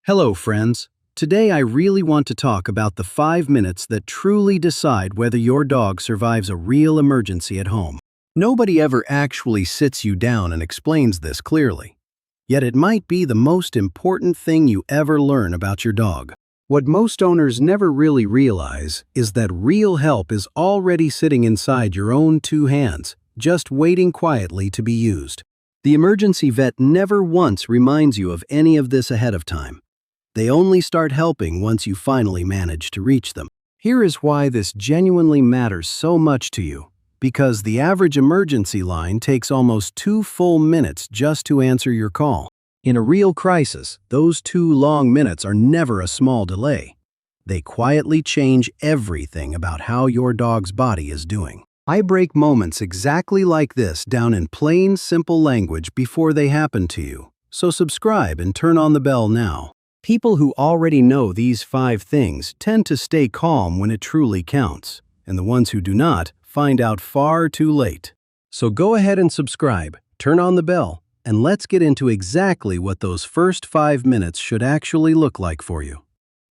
Hello, friends. Today I really want to talk about the 5 minutes that truly decide whether your dog survives a real emergency at home. Nobody ever actually sits you down and explains this clearly. Yet it might be the most important thing you ever learn about your dog. What most owners never really realize is that real help is already sitting inside your own 2 hands, just waiting quietly to be used. The emergency vet never once reminds you of any of this ahead of time. They only start helping once you finally manage to reach them. Here is why this genuinely matters so much to you. Because the average emergency line takes almost 2 full minutes just to answer your call. In a real crisis, those 2 long minutes are never a small delay. They quietly change everything about how your dog's body is doing. I break moments exactly like this down in plain, simple language before they happen to you. So subscribe and turn on the bell now. People who already know these 5 things tend to stay calm when it truly counts, and the ones who do not find out far too late. So go ahead and subscribe, turn on the bell, and let's get into exactly what those first 5 minutes should actually look like for you.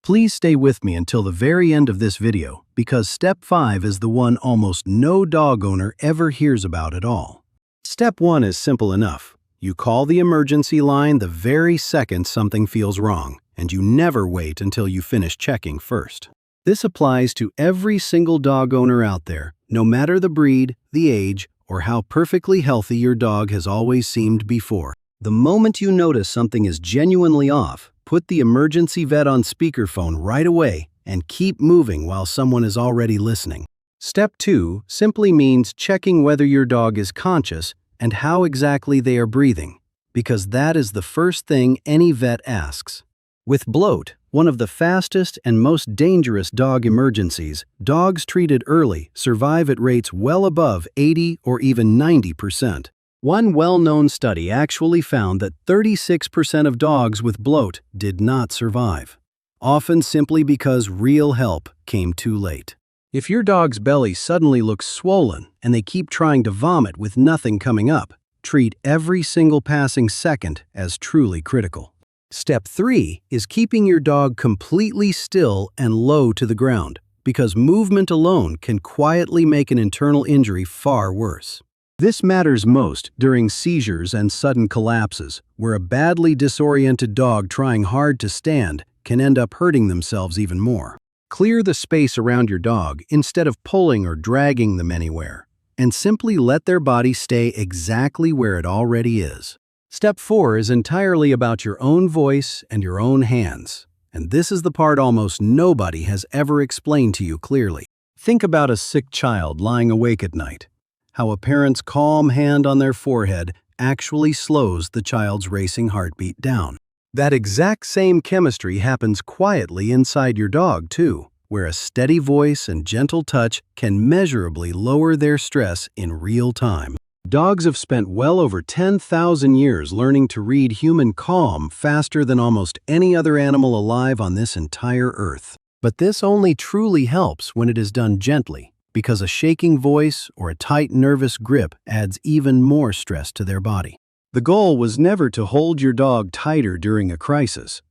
Please stay with me until the very end of this video, because Step 5 is the one almost no dog owner ever hears about at all. Step 1 is simple enough. You call the emergency line the very second something feels wrong, and you never wait until you finish checking first. This applies to every single dog owner out there, no matter the breed, the age, or how perfectly healthy your dog has always seemed before. The moment you notice something is genuinely off, put the emergency vet on speakerphone right away and keep moving while someone is already listening. Step 2 simply means checking whether your dog is conscious and how exactly they are breathing, because that is the first thing any vet asks. With bloat, one of the fastest and most dangerous dog emergencies, dogs treated early survive at rates well above 80 or even 90%. One well-known study actually found that 36% of dogs with bloat did not survive, often simply because real help came too late. If your dog's belly suddenly looks swollen and they keep trying to vomit with nothing coming up, treat every single passing second as truly critical. Step 3 is keeping your dog completely still and low to the ground, because movement alone can quietly make an internal injury far worse. This matters most during seizures and sudden collapses, where a badly disoriented dog trying hard to stand can end up hurting themselves even more. Clear the space around your dog instead of pulling or dragging them anywhere, and simply let their body stay exactly where it already is. Step 4 is entirely about your own voice and your own hands, and this is the part almost nobody has ever explained to you clearly. Think about a sick child lying awake at night, how a parent's calm hand on their forehead actually slows the child's racing heartbeat down. That exact same chemistry happens quietly inside your dog too, where a steady voice and gentle touch can measurably lower their stress in real time. Dogs have spent well over 10,000 years learning to read human calm faster than almost any other animal alive on this entire earth. But this only truly helps when it is done gently, because a shaking voice or a tight, nervous grip adds even more stress to their body. The goal was never to hold your dog tighter during a crisis.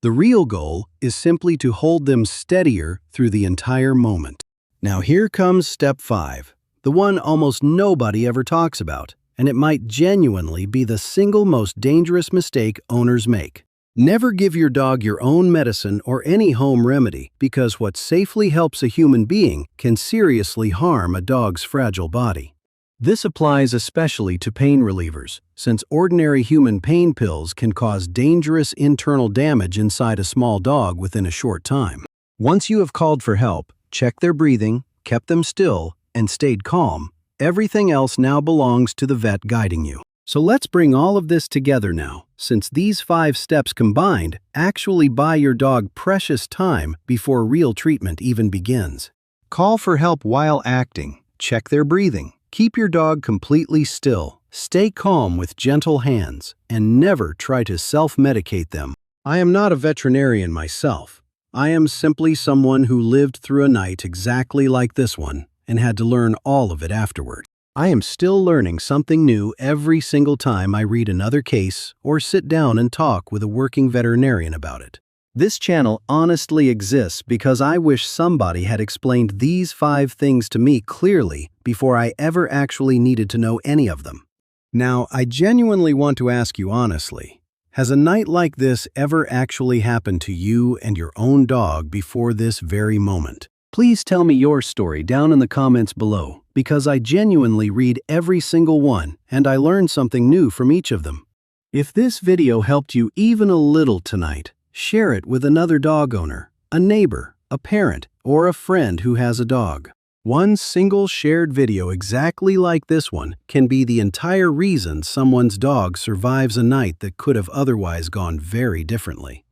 The real goal is simply to hold them steadier through the entire moment. Now here comes Step 5. The one almost nobody ever talks about, and it might genuinely be the single most dangerous mistake owners make. Never give your dog your own medicine or any home remedy, because what safely helps a human being can seriously harm a dog's fragile body. This applies especially to pain relievers, since ordinary human pain pills can cause dangerous internal damage inside a small dog within a short time. Once you have called for help, checked their breathing, kept them still, and stayed calm, everything else now belongs to the vet guiding you. So let's bring all of this together now, since these 5 steps combined actually buy your dog precious time before real treatment even begins. Call for help while acting, check their breathing, keep your dog completely still, stay calm with gentle hands, and never try to self-medicate them. I am not a veterinarian myself. I am simply someone who lived through a night exactly like this one and had to learn all of it afterward. I am still learning something new every single time I read another case or sit down and talk with a working veterinarian about it. This channel honestly exists because I wish somebody had explained these 5 things to me clearly before I ever actually needed to know any of them. Now, I genuinely want to ask you honestly, has a night like this ever actually happened to you and your own dog before this very moment? Please tell me your story down in the comments below, because I genuinely read every single one and I learn something new from each of them. If this video helped you even a little tonight, share it with another dog owner, a neighbor, a parent, or a friend who has a dog. One single shared video exactly like this one can be the entire reason someone's dog survives a night that could have otherwise gone very differently.